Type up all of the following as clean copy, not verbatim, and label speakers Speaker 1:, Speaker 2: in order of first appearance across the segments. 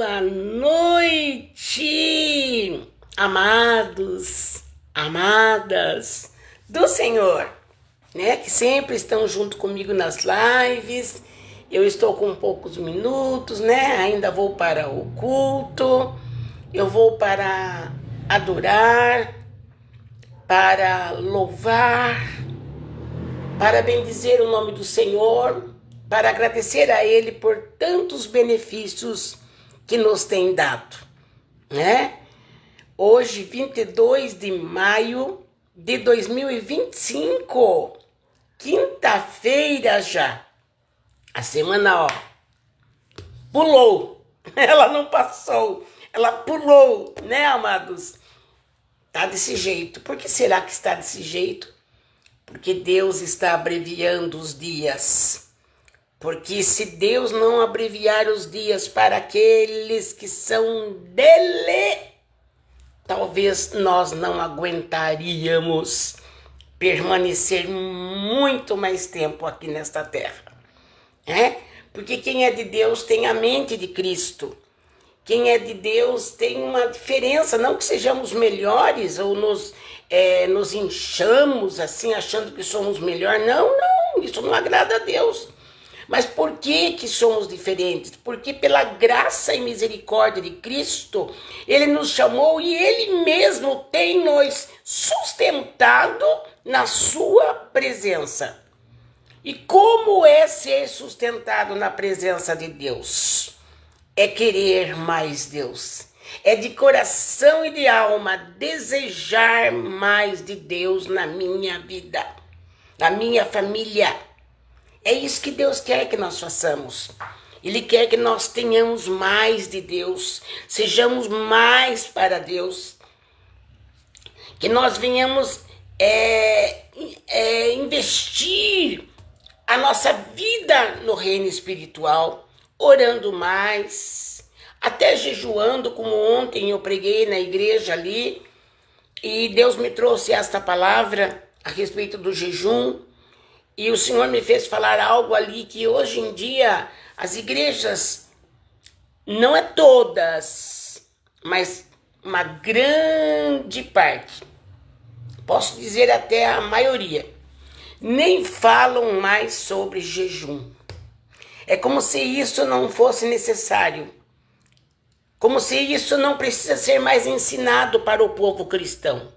Speaker 1: Boa noite, amados, amadas do Senhor, né? Que sempre estão junto comigo nas lives. Eu estou com poucos minutos, né? Ainda vou para o culto, eu vou para adorar, para louvar, para bendizer o nome do Senhor, para agradecer a Ele por tantos benefícios que nos tem dado, né? Hoje, 22 de maio de 2025, quinta-feira já. A semana, pulou, ela não passou, ela pulou, né, amados? Tá desse jeito. Por que será que está desse jeito? Porque Deus está abreviando os dias. Porque se Deus não abreviar os dias para aqueles que são dele, talvez nós não aguentaríamos permanecer muito mais tempo aqui nesta terra, né? Porque quem é de Deus tem a mente de Cristo. Quem é de Deus tem uma diferença, não que sejamos melhores ou nos inchamos assim, achando que somos melhor. Não, isso não agrada a Deus. Mas por que somos diferentes? Porque pela graça e misericórdia de Cristo, Ele nos chamou e Ele mesmo tem nos sustentado na sua presença. E como é ser sustentado na presença de Deus? É querer mais Deus. É de coração e de alma desejar mais de Deus na minha vida, na minha família. É isso que Deus quer que nós façamos. Ele quer que nós tenhamos mais de Deus, sejamos mais para Deus, que nós venhamos investir a nossa vida no reino espiritual, orando mais, até jejuando, como ontem eu preguei na igreja ali, e Deus me trouxe esta palavra a respeito do jejum. E o Senhor me fez falar algo ali que hoje em dia as igrejas, não é todas, mas uma grande parte, posso dizer até a maioria, nem falam mais sobre jejum. É como se isso não fosse necessário, como se isso não precisa ser mais ensinado para o povo cristão.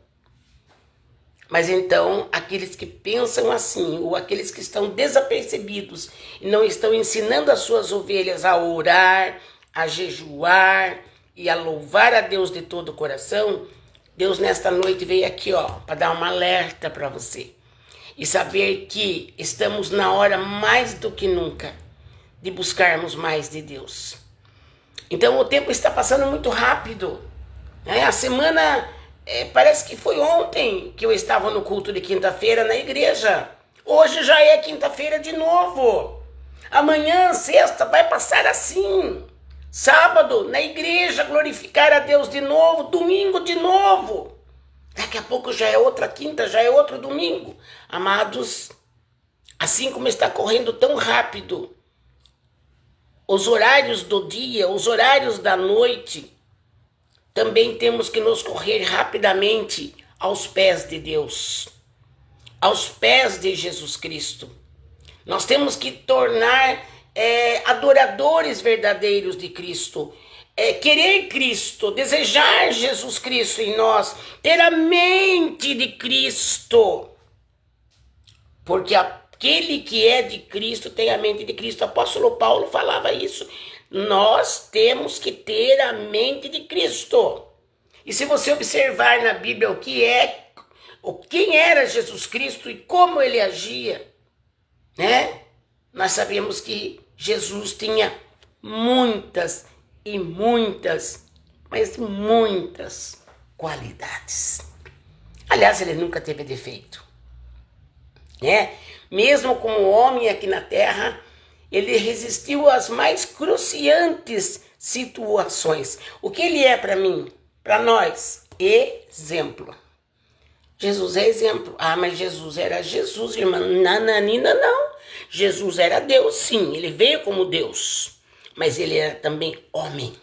Speaker 1: Mas então, aqueles que pensam assim, ou aqueles que estão desapercebidos e não estão ensinando as suas ovelhas a orar, a jejuar e a louvar a Deus de todo o coração, Deus nesta noite veio aqui, para dar uma alerta para você. E saber que estamos na hora mais do que nunca de buscarmos mais de Deus. Então o tempo está passando muito rápido, né? A semana... parece que foi ontem que eu estava no culto de quinta-feira na igreja. Hoje já é quinta-feira de novo. Amanhã, sexta, vai passar assim. Sábado, na igreja, glorificar a Deus de novo. Domingo de novo. Daqui a pouco já é outra quinta, já é outro domingo. Amados, assim como está correndo tão rápido os horários do dia, os horários da noite, também temos que nos correr rapidamente aos pés de Deus, aos pés de Jesus Cristo. Nós temos que tornar adoradores verdadeiros de Cristo, querer Cristo, desejar Jesus Cristo em nós, ter a mente de Cristo, porque aquele que é de Cristo tem a mente de Cristo. O apóstolo Paulo falava isso. Nós temos que ter a mente de Cristo. E se você observar na Bíblia quem era Jesus Cristo e como ele agia, né? Nós sabemos que Jesus tinha muitas e muitas, mas muitas qualidades. Aliás, ele nunca teve defeito, né? Mesmo como homem aqui na terra, ele resistiu às mais cruciantes situações. O que ele é para mim? Para nós? Exemplo. Jesus é exemplo. Mas Jesus era Jesus, irmã. Nananina, não. Jesus era Deus, sim. Ele veio como Deus. Mas ele era também homem.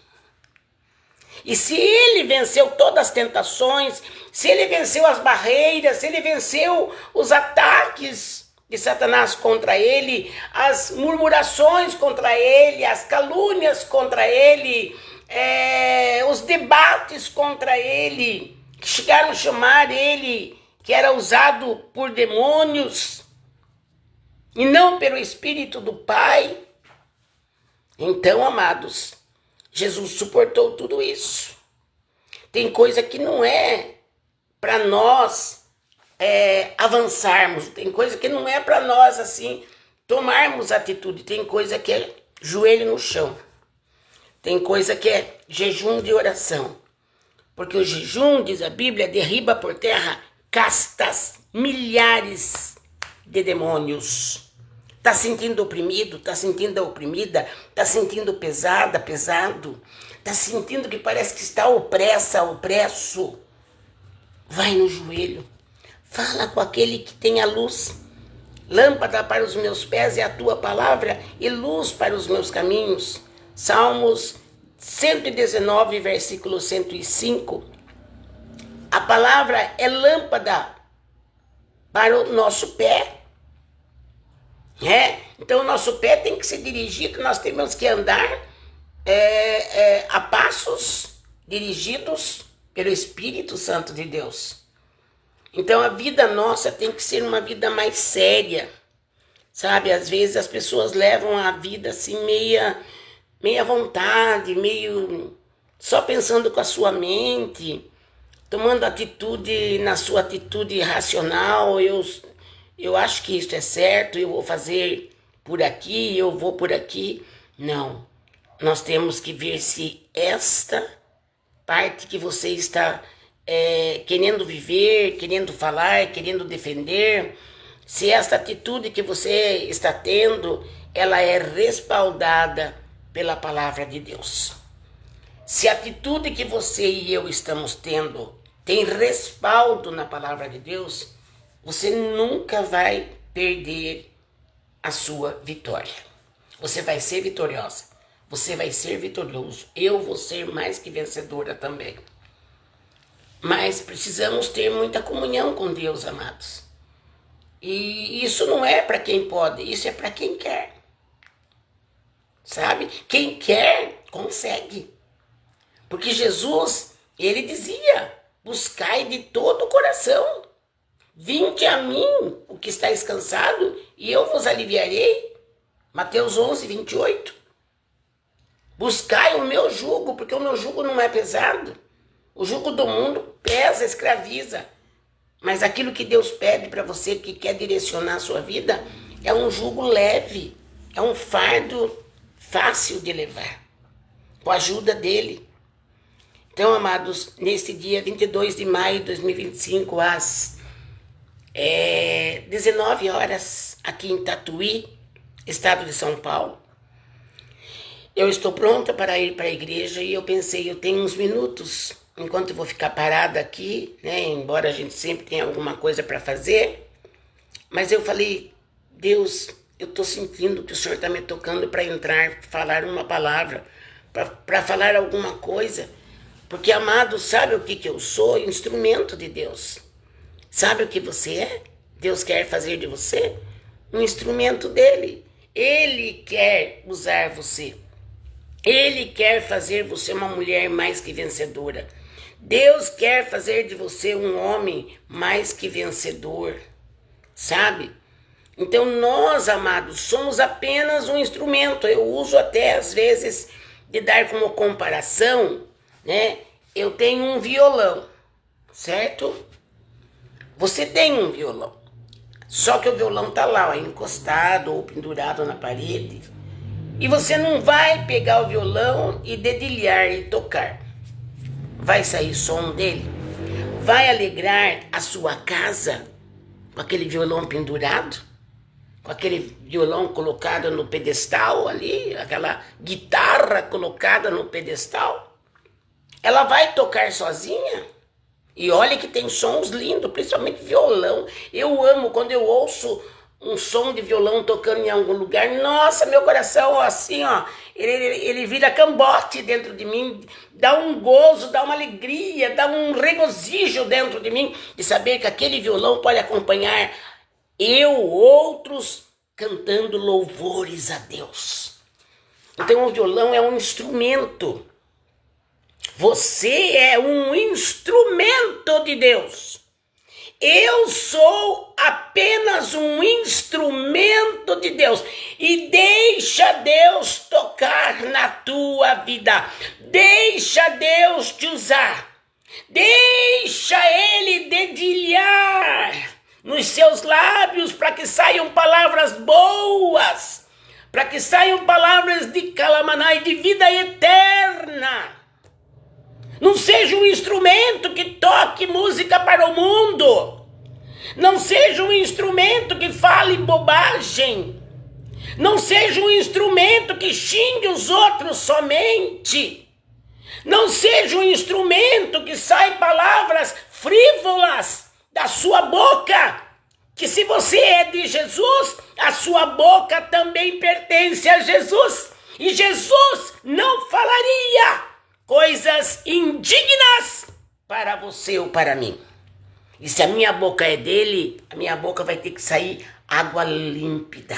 Speaker 1: E se ele venceu todas as tentações, se ele venceu as barreiras, se ele venceu os ataques de Satanás contra ele, as murmurações contra ele, as calúnias contra ele, os debates contra ele, que chegaram a chamar ele, que era usado por demônios, e não pelo Espírito do Pai. Então, amados, Jesus suportou tudo isso. Tem coisa que não é para nós avançarmos, tem coisa que não é para nós assim tomarmos atitude, tem coisa que é joelho no chão, tem coisa que é jejum de oração, porque o jejum, diz a Bíblia, derriba por terra castas, milhares de demônios. Tá sentindo oprimido, tá sentindo oprimida, tá sentindo pesado, tá sentindo que parece que está opresso. Vai no joelho, fala com aquele que tem a luz. Lâmpada para os meus pés é a tua palavra e luz para os meus caminhos. Salmos 119, versículo 105. A palavra é lâmpada para o nosso pé. Então o nosso pé tem que ser dirigido, nós temos que andar a passos dirigidos pelo Espírito Santo de Deus. Então a vida nossa tem que ser uma vida mais séria, sabe? Às vezes as pessoas levam a vida assim meia vontade, meio só pensando com a sua mente, tomando atitude na sua atitude racional. Eu acho que isso é certo, eu vou fazer por aqui, eu vou por aqui. Não, nós temos que ver se esta parte que você está querendo viver, querendo falar, querendo defender, se esta atitude que você está tendo, ela é respaldada pela palavra de Deus. Se a atitude que você e eu estamos tendo tem respaldo na palavra de Deus, você nunca vai perder a sua vitória. Você vai ser vitoriosa. Você vai ser vitorioso. Eu vou ser mais que vencedora também. Mas precisamos ter muita comunhão com Deus, amados. E isso não é para quem pode, isso é para quem quer. Sabe? Quem quer, consegue. Porque Jesus, ele dizia, buscai de todo o coração. Vinde a mim, o que está cansado, e eu vos aliviarei. Mateus 11, 28. Buscai o meu jugo, porque o meu jugo não é pesado. O jugo do mundo pesa, escraviza. Mas aquilo que Deus pede para você, que quer direcionar a sua vida, é um jugo leve, é um fardo fácil de levar, com a ajuda dele. Então, amados, nesse dia 22 de maio de 2025, às 19 horas, aqui em Tatuí, estado de São Paulo, eu estou pronta para ir para a igreja e eu pensei, eu tenho uns minutos, enquanto eu vou ficar parada aqui, né, embora a gente sempre tenha alguma coisa para fazer, mas eu falei, Deus, eu estou sentindo que o Senhor está me tocando para entrar, falar uma palavra, para falar alguma coisa, porque, amado, sabe o que eu sou? Instrumento de Deus. Sabe o que você é? Deus quer fazer de você um instrumento dele. Ele quer usar você. Ele quer fazer você uma mulher mais que vencedora. Deus quer fazer de você um homem mais que vencedor. Sabe? Então nós, amados, somos apenas um instrumento. Eu uso até às vezes de dar como comparação, né? Eu tenho um violão, certo? Você tem um violão, só que o violão tá lá, ó, encostado ou pendurado na parede, e você não vai pegar o violão e dedilhar e tocar. Vai sair som dele? Vai alegrar a sua casa com aquele violão pendurado? Com aquele violão colocado no pedestal ali, aquela guitarra colocada no pedestal? Ela vai tocar sozinha? E olha que tem sons lindos, principalmente violão. Eu amo quando eu ouço um som de violão tocando em algum lugar, nossa, meu coração, assim, ó, ele vira cambote dentro de mim, dá um gozo, dá uma alegria, dá um regozijo dentro de mim, de saber que aquele violão pode acompanhar outros, cantando louvores a Deus. Então o violão é um instrumento. Você é um instrumento de Deus. Eu sou apenas um instrumento de Deus. E deixa Deus tocar na tua vida. Deixa Deus te usar. Deixa Ele dedilhar nos seus lábios para que saiam palavras boas. Para que saiam palavras de calamaná e de vida eterna. Não seja um instrumento que toque música para o mundo. Não seja um instrumento que fale bobagem. Não seja um instrumento que xingue os outros somente. Não seja um instrumento que sai palavras frívolas da sua boca. Que se você é de Jesus, a sua boca também pertence a Jesus. E Jesus não falaria coisas indignas para você ou para mim. E se a minha boca é dele, a minha boca vai ter que sair água límpida.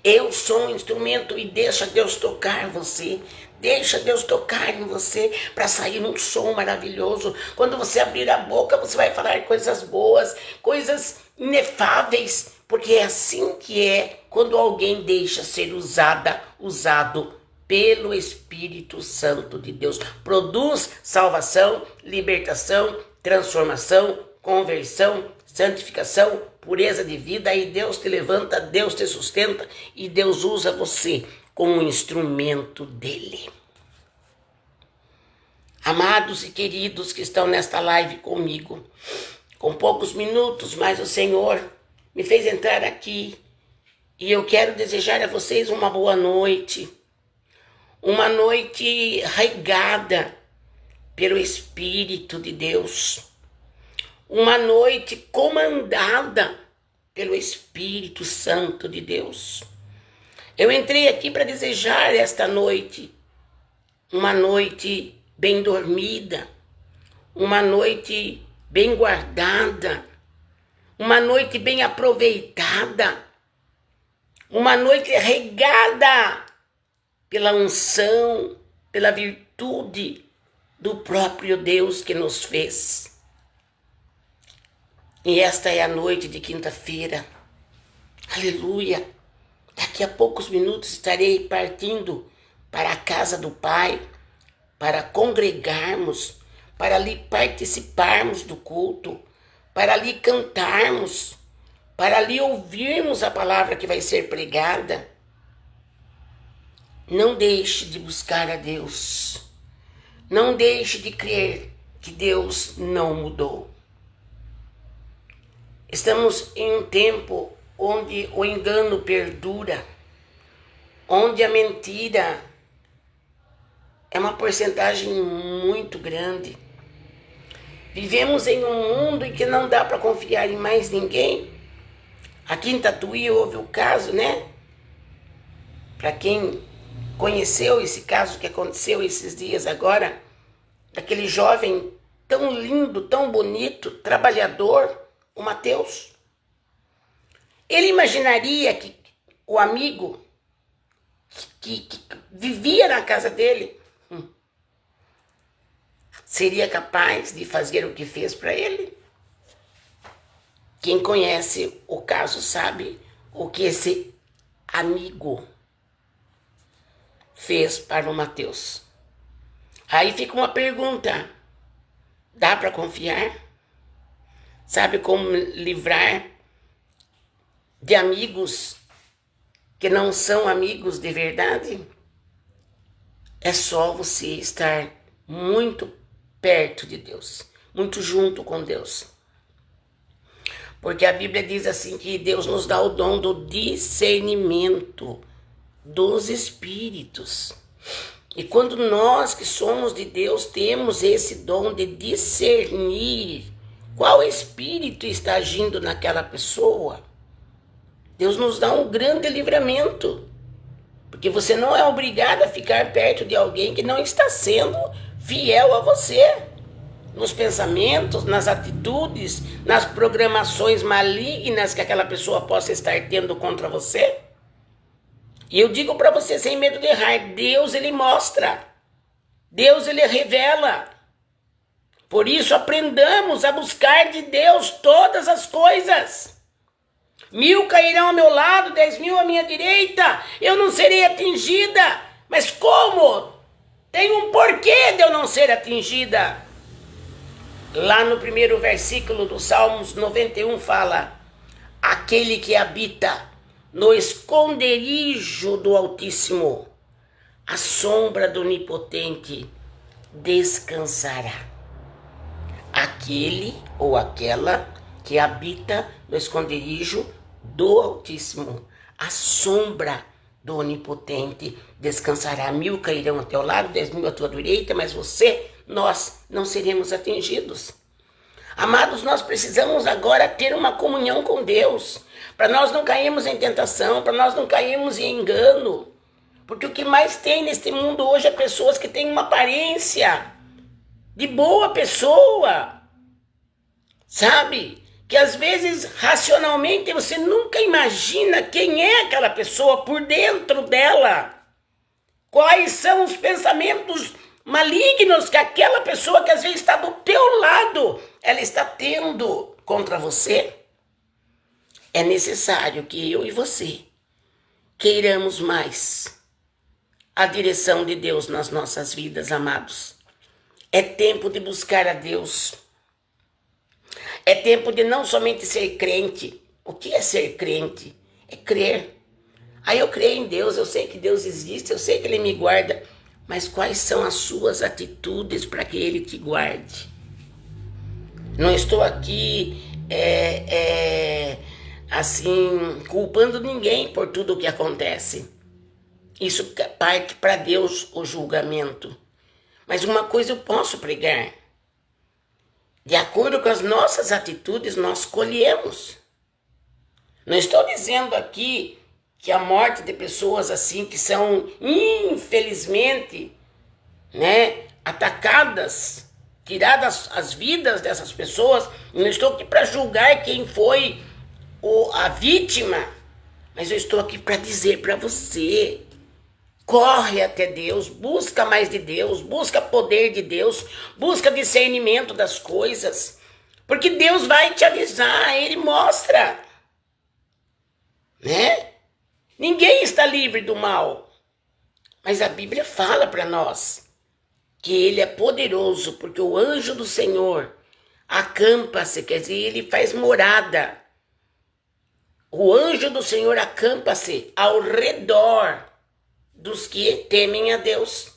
Speaker 1: Eu sou um instrumento e deixa Deus tocar você. Deixa Deus tocar em você para sair um som maravilhoso. Quando você abrir a boca, você vai falar coisas boas, coisas inefáveis, porque é assim que é quando alguém deixa ser usado pelo Espírito Santo de Deus. Produz salvação, libertação, transformação, conversão, santificação, pureza de vida. E Deus te levanta, Deus te sustenta e Deus usa você como um instrumento dele. Amados e queridos que estão nesta live comigo, com poucos minutos, mas o Senhor me fez entrar aqui e eu quero desejar a vocês uma boa noite. Uma noite regada pelo Espírito de Deus. Uma noite comandada pelo Espírito Santo de Deus. Eu entrei aqui para desejar esta noite uma noite bem dormida, uma noite bem guardada, uma noite bem aproveitada, uma noite regada pela unção, pela virtude do próprio Deus que nos fez. E esta é a noite de quinta-feira. Aleluia! Daqui a poucos minutos estarei partindo para a casa do Pai, para congregarmos, para ali participarmos do culto, para ali cantarmos, para ali ouvirmos a palavra que vai ser pregada. Não deixe de buscar a Deus. Não deixe de crer que Deus não mudou. Estamos em um tempo onde o engano perdura, onde a mentira é uma porcentagem muito grande. Vivemos em um mundo em que não dá para confiar em mais ninguém. Aqui em Tatuí houve o caso, né? Para quem conheceu esse caso que aconteceu esses dias agora, daquele jovem tão lindo, tão bonito, trabalhador, o Mateus. Ele imaginaria que o amigo que vivia na casa dele seria capaz de fazer o que fez para ele? Quem conhece o caso sabe o que esse amigo fez para o Mateus. Aí fica uma pergunta: dá para confiar? Sabe como livrar de amigos que não são amigos de verdade? É só você estar muito perto de Deus, muito junto com Deus. Porque a Bíblia diz assim que Deus nos dá o dom do discernimento dos espíritos. E quando nós que somos de Deus temos esse dom de discernir qual espírito está agindo naquela pessoa, Deus nos dá um grande livramento. Porque você não é obrigado a ficar perto de alguém que não está sendo fiel a você. Nos pensamentos, nas atitudes, nas programações malignas que aquela pessoa possa estar tendo contra você. E eu digo para você sem medo de errar, Deus ele mostra. Deus ele revela. Por isso aprendamos a buscar de Deus todas as coisas. 1000 cairão ao meu lado, 10.000 à minha direita, eu não serei atingida. Mas como? Tem um porquê de eu não ser atingida. Lá no primeiro versículo do Salmos 91 fala: aquele que habita no esconderijo do Altíssimo, a sombra do Onipotente descansará. Aquele ou aquela que habita no esconderijo do Altíssimo, a sombra do Onipotente descansará. 1000 cairão ao teu lado, 10.000 à tua direita, mas nós não seremos atingidos. Amados, nós precisamos agora ter uma comunhão com Deus, para nós não cairmos em tentação, para nós não cairmos em engano. Porque o que mais tem neste mundo hoje é pessoas que têm uma aparência de boa pessoa, sabe? Que às vezes, racionalmente, você nunca imagina quem é aquela pessoa por dentro dela. Quais são os pensamentos malignos que aquela pessoa que às vezes está do teu lado, ela está tendo contra você. É necessário que eu e você queiramos mais a direção de Deus nas nossas vidas, amados. É tempo de buscar a Deus. É tempo de não somente ser crente. O que é ser crente? É crer. Aí eu creio em Deus, eu sei que Deus existe, eu sei que Ele me guarda. Mas quais são as suas atitudes para que Ele te guarde? Não estou aqui assim, culpando ninguém por tudo o que acontece. Isso parte para Deus o julgamento. Mas uma coisa eu posso pregar. De acordo com as nossas atitudes, nós colhemos. Não estou dizendo aqui que a morte de pessoas assim que são, infelizmente, atacadas, tiradas as vidas dessas pessoas, não estou aqui para julgar quem foi a vítima, mas eu estou aqui para dizer para você: corre até Deus, busca mais de Deus, busca poder de Deus, busca discernimento das coisas, porque Deus vai te avisar, Ele mostra, né? Ninguém está livre do mal, mas a Bíblia fala para nós que Ele é poderoso, porque o anjo do Senhor acampa-se, quer dizer, Ele faz morada. O anjo do Senhor acampa-se ao redor dos que temem a Deus.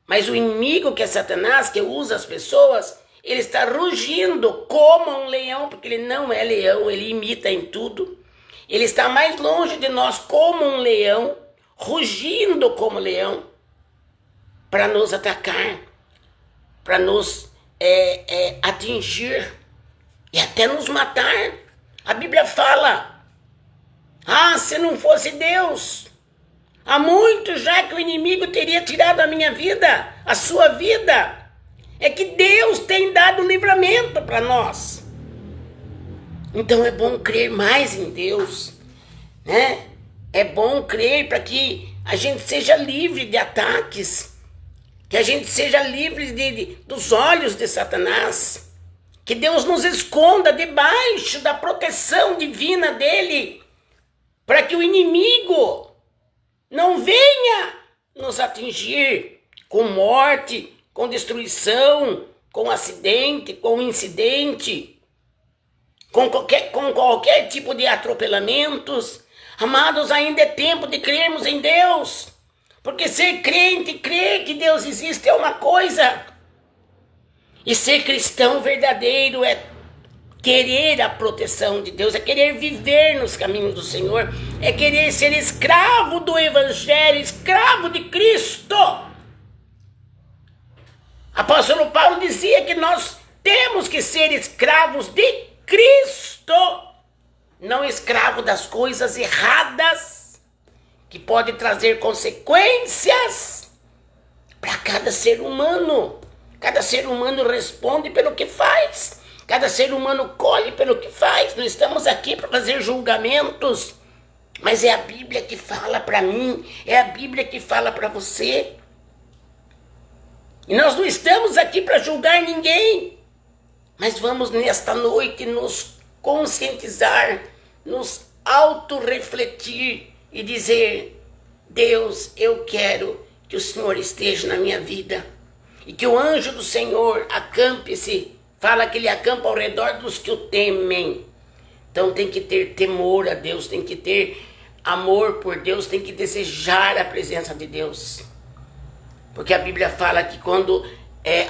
Speaker 1: Mas o inimigo, que é Satanás, que usa as pessoas, ele está rugindo como um leão, porque ele não é leão, ele imita em tudo. Ele está mais longe de nós como um leão, rugindo como leão, para nos atacar, para nos atingir e até nos matar. A Bíblia fala: se não fosse Deus, há muito já que o inimigo teria tirado a minha vida, a sua vida. É que Deus tem dado livramento para nós. Então é bom crer mais em Deus, né? É bom crer para que a gente seja livre de ataques, que a gente seja livre dos olhos de Satanás, que Deus nos esconda debaixo da proteção divina dele, para que o inimigo não venha nos atingir com morte, com destruição, com acidente, com incidente, com qualquer tipo de atropelamentos. Amados, ainda é tempo de crermos em Deus, porque ser crente, crer que Deus existe é uma coisa, e ser cristão verdadeiro é querer a proteção de Deus, é querer viver nos caminhos do Senhor, é querer ser escravo do Evangelho, escravo de Cristo. Apóstolo Paulo dizia que nós temos que ser escravos de Cristo, não escravo das coisas erradas, que pode trazer consequências para cada ser humano. Cada ser humano responde pelo que faz. Cada ser humano colhe pelo que faz. Não estamos aqui para fazer julgamentos, mas é a Bíblia que fala para mim, é a Bíblia que fala para você. E nós não estamos aqui para julgar ninguém, mas vamos nesta noite nos conscientizar, nos autorrefletir e dizer: Deus, eu quero que o Senhor esteja na minha vida e que o anjo do Senhor acampe-se. Fala que ele acampa ao redor dos que o temem. Então tem que ter temor a Deus, tem que ter amor por Deus, tem que desejar a presença de Deus. Porque a Bíblia fala que quando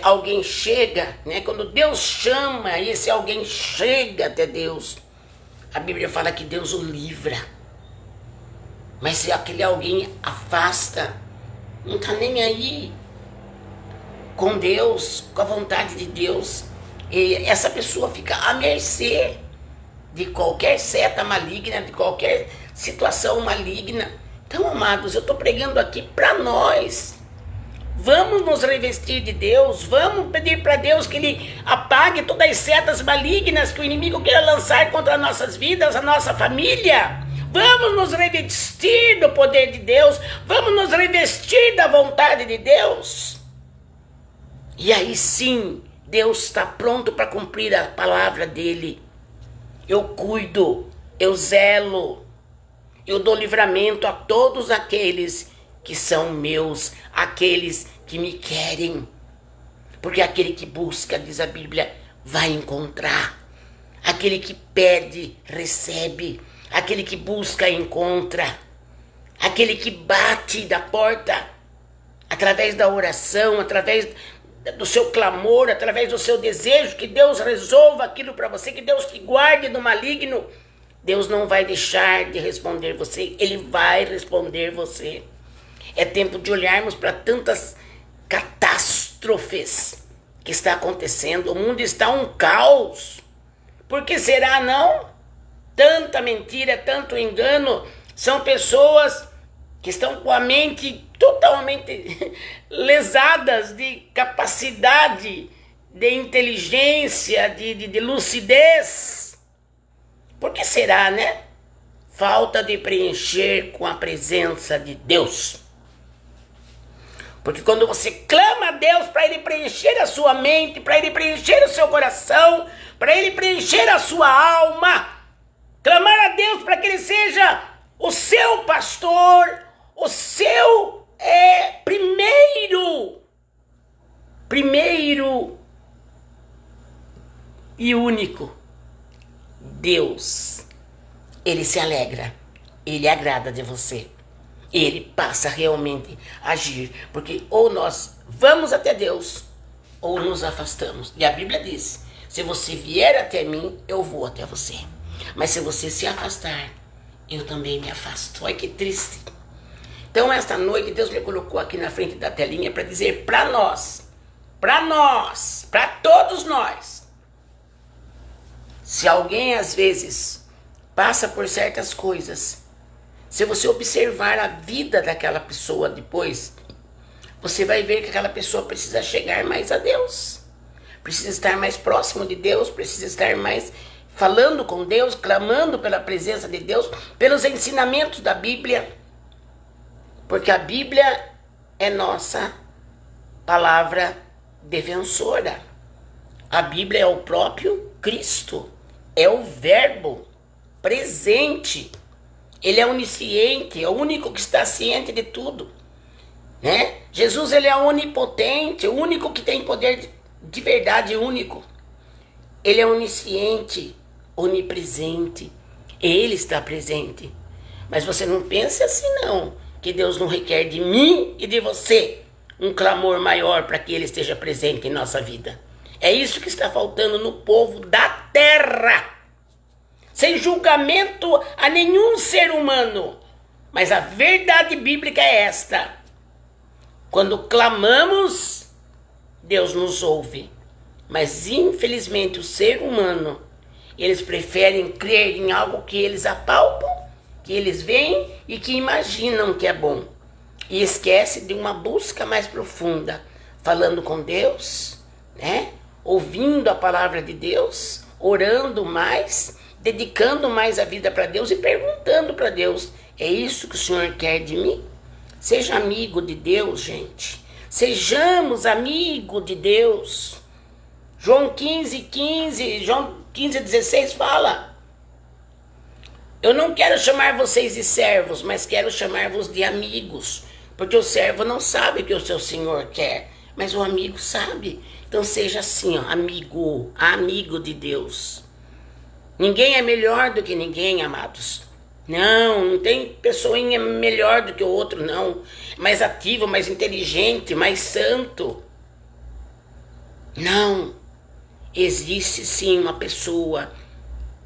Speaker 1: alguém chega, né, quando Deus chama e esse alguém chega até Deus, a Bíblia fala que Deus o livra. Mas se aquele alguém afasta, não está nem aí com Deus, com a vontade de Deus, e essa pessoa fica à mercê de qualquer seta maligna, de qualquer situação maligna. Então, amados, eu estou pregando aqui para nós. Vamos nos revestir de Deus, vamos pedir para Deus que Ele apague todas as setas malignas que o inimigo queira lançar contra nossas vidas, a nossa família. Vamos nos revestir do poder de Deus, vamos nos revestir da vontade de Deus. E aí sim, Deus está pronto para cumprir a palavra dele. Eu cuido, eu zelo, eu dou livramento a todos aqueles que são meus, aqueles que me querem. Porque aquele que busca, diz a Bíblia, vai encontrar. Aquele que pede, recebe. Aquele que busca, encontra. Aquele que bate da porta, através da oração, através do seu clamor, através do seu desejo, que Deus resolva aquilo para você, que Deus te guarde do maligno. Deus não vai deixar de responder você, Ele vai responder você. É tempo de olharmos para tantas catástrofes que está acontecendo. O mundo está um caos. Por que será, não? Tanta mentira, tanto engano. São pessoas que estão com a mente totalmente lesadas de capacidade, de inteligência, de lucidez. Por que será, né? Falta de preencher com a presença de Deus. Porque quando você clama a Deus para Ele preencher a sua mente, para Ele preencher o seu coração, para Ele preencher a sua alma, clamar a Deus para que Ele seja o seu pastor, o seu primeiro e único. Deus, Ele se alegra, Ele agrada de você. Ele passa realmente a agir, porque ou nós vamos até Deus, ou nos afastamos. E a Bíblia diz: se você vier até mim, eu vou até você. Mas se você se afastar, eu também me afasto. Olha que triste. Então, esta noite, Deus me colocou aqui na frente da telinha para dizer para nós, para todos nós. Se alguém, às vezes, passa por certas coisas, se você observar a vida daquela pessoa depois, você vai ver que aquela pessoa precisa chegar mais a Deus. Precisa estar mais próximo de Deus, precisa estar mais falando com Deus, clamando pela presença de Deus, pelos ensinamentos da Bíblia. Porque a Bíblia é nossa palavra defensora. A Bíblia é o próprio Cristo, é o Verbo presente. Ele é onisciente, é o único que está ciente de tudo, né? Jesus, ele é onipotente, o único que tem poder de verdade, único. Ele é onisciente, onipresente, ele está presente. Mas você não pense assim não, que Deus não requer de mim e de você um clamor maior para que ele esteja presente em nossa vida. É isso que está faltando no povo da terra. Sem julgamento a nenhum ser humano. Mas a verdade bíblica é esta: quando clamamos, Deus nos ouve. Mas infelizmente o ser humano, Eles preferem crer em algo que eles apalpam, que eles veem e que imaginam que é bom. E esquece de uma busca mais profunda, falando com Deus, né? Ouvindo a palavra de Deus, orando mais, dedicando mais a vida para Deus e perguntando para Deus: é isso que o Senhor quer de mim? Seja amigo de Deus, gente. Sejamos amigos de Deus. João 15:15, João 15:16 fala: eu não quero chamar vocês de servos, mas quero chamar-vos de amigos. Porque o servo não sabe o que o seu senhor quer, mas o amigo sabe. Então seja assim, ó, amigo de Deus. Ninguém é melhor do que ninguém, amados. Não tem pessoinha melhor do que o outro, não. Mais ativo, mais inteligente, mais santo. Não. Existe sim uma pessoa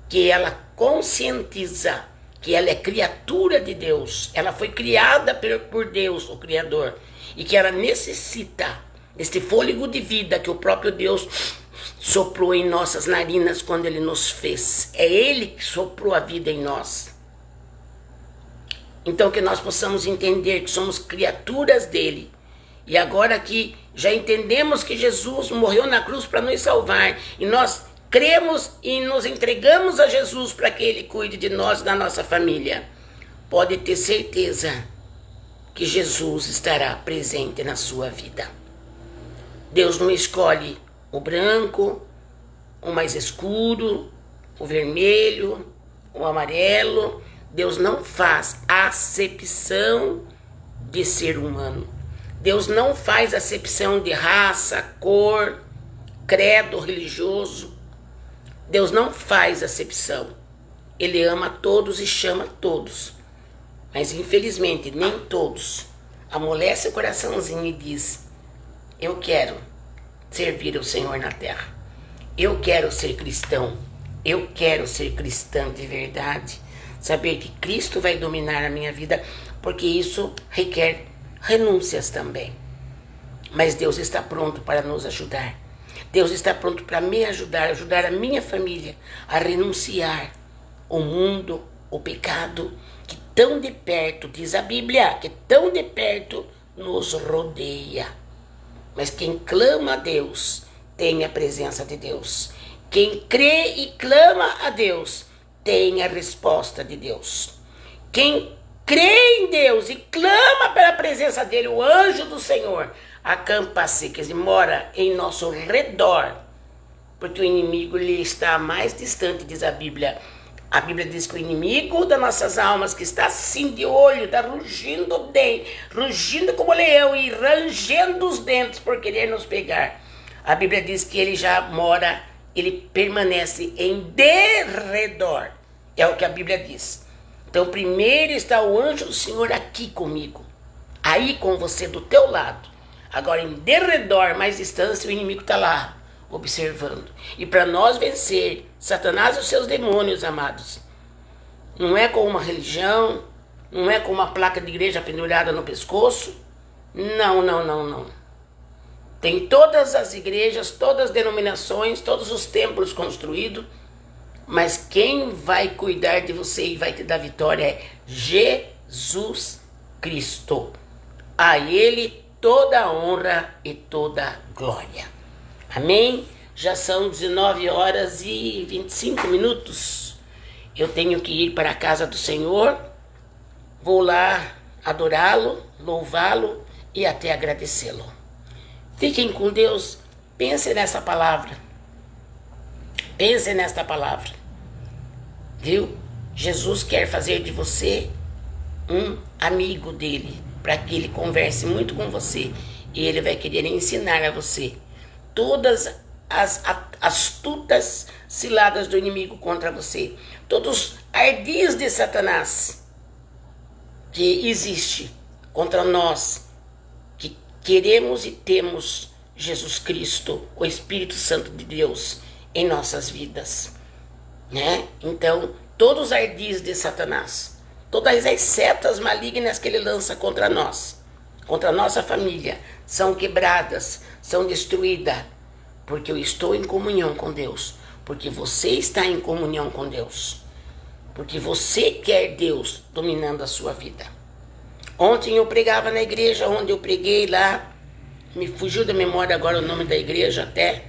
Speaker 1: que ela conscientiza que ela é criatura de Deus. Ela foi criada por Deus, o Criador. E que ela necessita deste fôlego de vida que o próprio Deus soprou em nossas narinas quando Ele nos fez. É Ele que soprou a vida em nós. Então que nós possamos entender que somos criaturas dele. E agora que já entendemos que Jesus morreu na cruz para nos salvar, e nós cremos e nos entregamos a Jesus para que Ele cuide de nós e da nossa família, pode ter certeza que Jesus estará presente na sua vida. Deus não escolhe o branco, o mais escuro, o vermelho, o amarelo. Deus não faz acepção de ser humano. Deus não faz acepção de raça, cor, credo religioso. Deus não faz acepção. Ele ama todos e chama todos. Mas infelizmente nem todos amolece o coraçãozinho e diz: eu quero servir o Senhor na terra. Eu quero ser cristão. Eu quero ser cristã de verdade. Saber que Cristo vai dominar a minha vida, porque isso requer renúncias também. Mas Deus está pronto para nos ajudar. Deus está pronto para me ajudar, ajudar a minha família a renunciar o mundo, o pecado, que tão de perto, diz a Bíblia, que tão de perto nos rodeia. Mas quem clama a Deus tem a presença de Deus. Quem crê e clama a Deus tem a resposta de Deus. Quem crê em Deus e clama pela presença dele, o anjo do Senhor acampa-se, quer dizer, mora em nosso redor, porque o inimigo ele está mais distante, diz a Bíblia. A Bíblia diz que o inimigo das nossas almas, que está assim de olho, está rugindo como leão e rangendo os dentes por querer nos pegar. A Bíblia diz que ele já mora, ele permanece em derredor. É o que a Bíblia diz. Então primeiro está o anjo do Senhor aqui comigo, aí com você do teu lado. Agora em derredor, mais distância, o inimigo está lá, observando. E para nós vencer Satanás e os seus demônios, amados, não é com uma religião, não é com uma placa de igreja pendurada no pescoço. Não. Tem todas as igrejas, todas as denominações, todos os templos construídos, mas quem vai cuidar de você e vai te dar vitória é Jesus Cristo. A Ele toda a honra e toda a glória. Amém? Já são 19h25. Eu tenho que ir para a casa do Senhor. Vou lá adorá-lo, louvá-lo e até agradecê-lo. Fiquem com Deus. Pense nessa palavra. Pense nesta palavra. Viu? Jesus quer fazer de você um amigo dele, para que ele converse muito com você. E ele vai querer ensinar a você todas as astutas ciladas do inimigo contra você. Todos os ardis de Satanás que existe contra nós, que queremos e temos Jesus Cristo, o Espírito Santo de Deus, em nossas vidas, né? Então, todos os ardis de Satanás, todas as setas malignas que ele lança contra nós, contra a nossa família, são quebradas, são destruídas, porque eu estou em comunhão com Deus, Porque você está em comunhão com Deus. Porque você quer Deus dominando a sua vida. Ontem eu pregava na igreja onde eu preguei lá. Me fugiu da memória agora o nome da igreja até.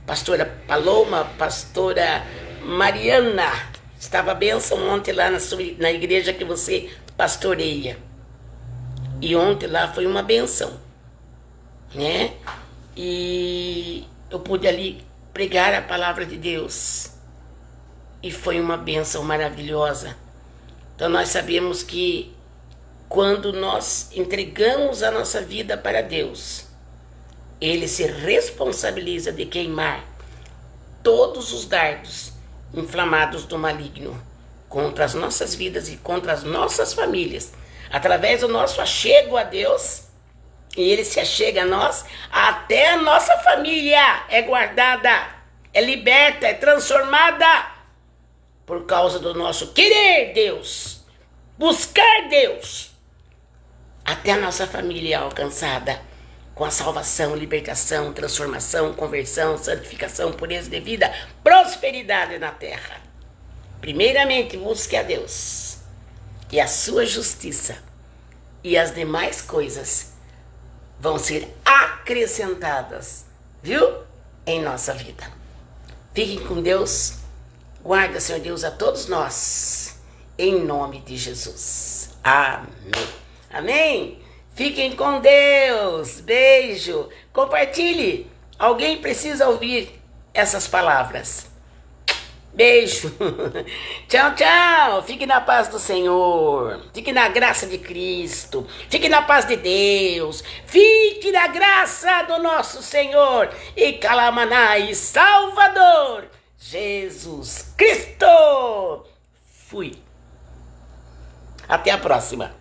Speaker 1: Pastora Paloma, pastora Mariana. Estava a bênção ontem lá na igreja que você pastoreia. E ontem lá foi uma bênção, né? E eu pude ali pregar a palavra de Deus. E foi uma bênção maravilhosa. Então nós sabemos que quando nós entregamos a nossa vida para Deus, Ele se responsabiliza de queimar todos os dardos inflamados do maligno contra as nossas vidas e contra as nossas famílias, através do nosso achego a Deus, e Ele se achega a nós, até a nossa família é guardada, é liberta, é transformada, por causa do nosso querer Deus, buscar Deus, até a nossa família é alcançada com a salvação, libertação, transformação, conversão, santificação, pureza de vida, prosperidade na terra. Primeiramente, busque a Deus e a sua justiça, e as demais coisas vão ser acrescentadas, viu? Em nossa vida. Fiquem com Deus. Guarda, Senhor Deus, a todos nós, em nome de Jesus. Amém. Amém? Fiquem com Deus. Beijo. Compartilhe. Alguém precisa ouvir essas palavras. Beijo. Tchau, tchau. Fique na paz do Senhor. Fique na graça de Cristo. Fique na paz de Deus. Fique na graça do nosso Senhor e Calamanai Salvador, Jesus Cristo. Fui. Até a próxima.